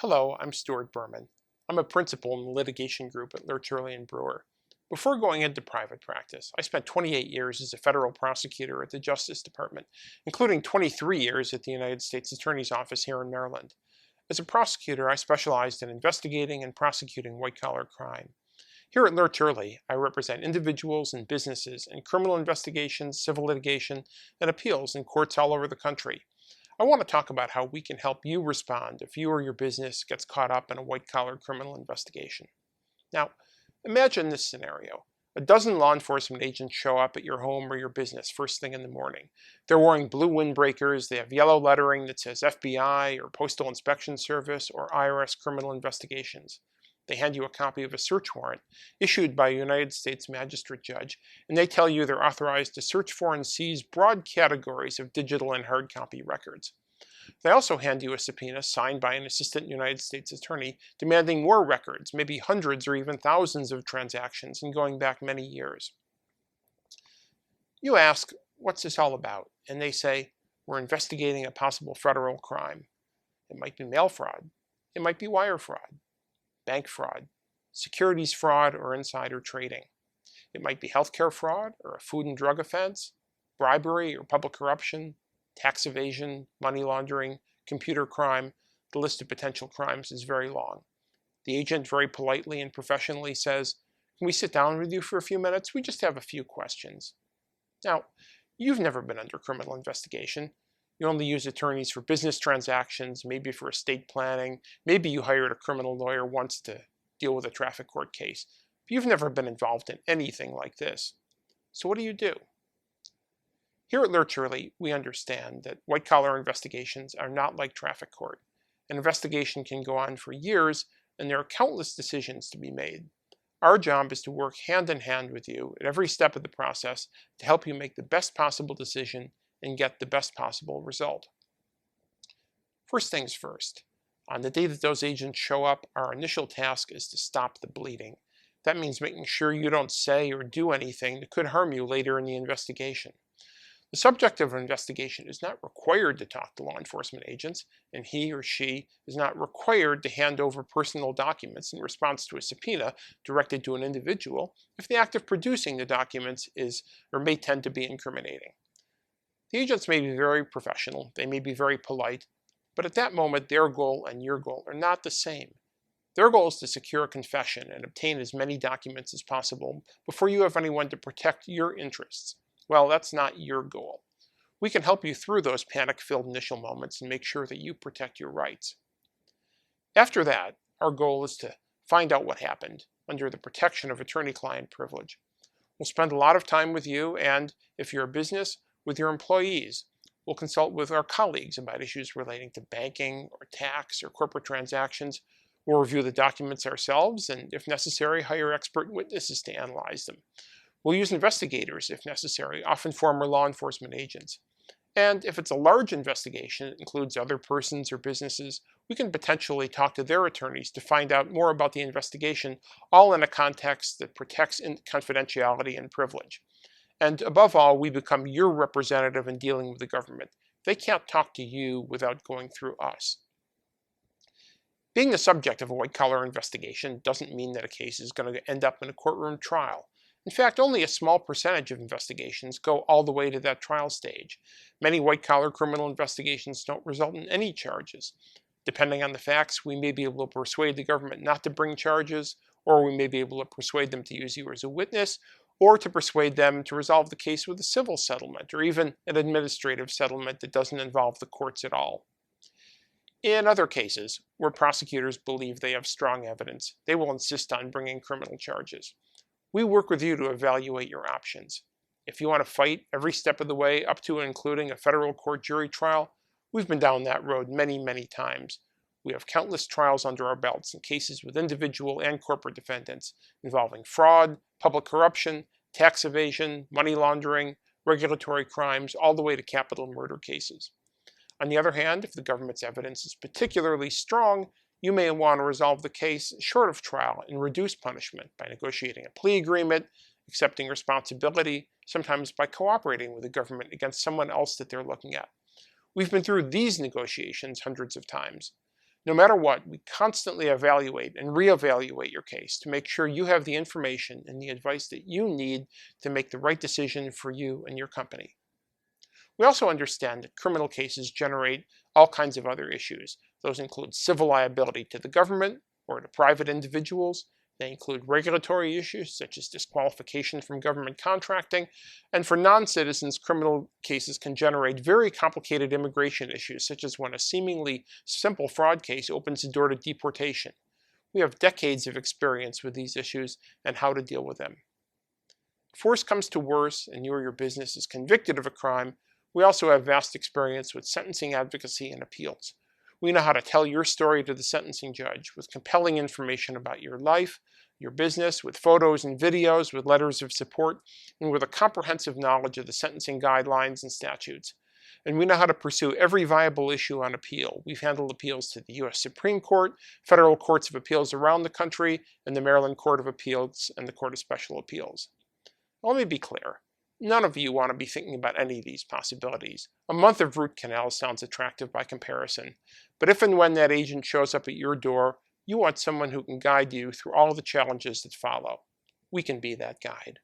Hello, I'm Stuart Berman. I'm a principal in the litigation group at Lerch Early and Brewer. Before going into private practice, I spent 28 years as a federal prosecutor at the Justice Department, including 23 years at the United States Attorney's Office here in Maryland. As a prosecutor, I specialized in investigating and prosecuting white-collar crime. Here at Lerch Early, I represent individuals and businesses in criminal investigations, civil litigation, and appeals in courts all over the country. I want to talk about how we can help you respond if you or your business gets caught up in a white-collar criminal investigation. Now, imagine this scenario. A dozen law enforcement agents show up at your home or your business first thing in the morning. They're wearing blue windbreakers, they have yellow lettering that says FBI or Postal Inspection Service or IRS Criminal Investigations. They hand you a copy of a search warrant issued by a United States magistrate judge, and they tell you they're authorized to search for and seize broad categories of digital and hard copy records. They also hand you a subpoena signed by an assistant United States attorney demanding more records, maybe hundreds or even thousands of transactions and going back many years. You ask, what's this all about? And they say, we're investigating a possible federal crime. It might be mail fraud. It might be wire fraud, bank fraud, securities fraud, or insider trading. It might be healthcare fraud or a food and drug offense, bribery or public corruption, tax evasion, money laundering, computer crime. The list of potential crimes is very long. The agent very politely and professionally says, "Can we sit down with you for a few minutes? We just have a few questions." Now, you've never been under criminal investigation. You only use attorneys for business transactions, maybe for estate planning. Maybe you hired a criminal lawyer once to deal with a traffic court case. But you've never been involved in anything like this. So what do? Here at Lerch Early, we understand that white-collar investigations are not like traffic court. An investigation can go on for years, and there are countless decisions to be made. Our job is to work hand in hand with you at every step of the process to help you make the best possible decision and get the best possible result. First things first. On the day that those agents show up, our initial task is to stop the bleeding. That means making sure you don't say or do anything that could harm you later in the investigation. The subject of an investigation is not required to talk to law enforcement agents, and he or she is not required to hand over personal documents in response to a subpoena directed to an individual if the act of producing the documents is or may tend to be incriminating. The agents may be very professional, they may be very polite, but at that moment their goal and your goal are not the same. Their goal is to secure a confession and obtain as many documents as possible before you have anyone to protect your interests. Well, that's not your goal. We can help you through those panic-filled initial moments and make sure that you protect your rights. After that, our goal is to find out what happened under the protection of attorney-client privilege. We'll spend a lot of time with you and, if you're a business, with your employees. We'll consult with our colleagues about issues relating to banking or tax or corporate transactions. We'll review the documents ourselves and, if necessary, hire expert witnesses to analyze them. We'll use investigators if necessary, often former law enforcement agents. And if it's a large investigation that includes other persons or businesses, we can potentially talk to their attorneys to find out more about the investigation, all in a context that protects confidentiality and privilege. And above all, we become your representative in dealing with the government. They can't talk to you without going through us. Being the subject of a white-collar investigation doesn't mean that a case is going to end up in a courtroom trial. In fact, only a small percentage of investigations go all the way to that trial stage. Many white-collar criminal investigations don't result in any charges. Depending on the facts, we may be able to persuade the government not to bring charges, or we may be able to persuade them to use you as a witness, or to persuade them to resolve the case with a civil settlement, or even an administrative settlement that doesn't involve the courts at all. In other cases, where prosecutors believe they have strong evidence, they will insist on bringing criminal charges. We work with you to evaluate your options. If you want to fight every step of the way up to and including a federal court jury trial, we've been down that road many, many times. We have countless trials under our belts in cases with individual and corporate defendants involving fraud, public corruption, tax evasion, money laundering, regulatory crimes, all the way to capital murder cases. On the other hand, if the government's evidence is particularly strong, you may want to resolve the case short of trial and reduce punishment by negotiating a plea agreement, accepting responsibility, sometimes by cooperating with the government against someone else that they're looking at. We've been through these negotiations hundreds of times. No matter what, we constantly evaluate and reevaluate your case to make sure you have the information and the advice that you need to make the right decision for you and your company. We also understand that criminal cases generate all kinds of other issues. Those include civil liability to the government or to private individuals. They include regulatory issues such as disqualification from government contracting. And for non-citizens, criminal cases can generate very complicated immigration issues, such as when a seemingly simple fraud case opens the door to deportation. We have decades of experience with these issues and how to deal with them. If worse comes to worse and you or your business is convicted of a crime, we also have vast experience with sentencing advocacy and appeals. We know how to tell your story to the sentencing judge with compelling information about your life, your business, with photos and videos, with letters of support, and with a comprehensive knowledge of the sentencing guidelines and statutes. And we know how to pursue every viable issue on appeal. We've handled appeals to the U.S. Supreme Court, federal courts of appeals around the country, and the Maryland Court of Appeals and the Court of Special Appeals. Let me be clear. None of you want to be thinking about any of these possibilities. A month of root canals sounds attractive by comparison. But if and when that agent shows up at your door, you want someone who can guide you through all the challenges that follow. We can be that guide.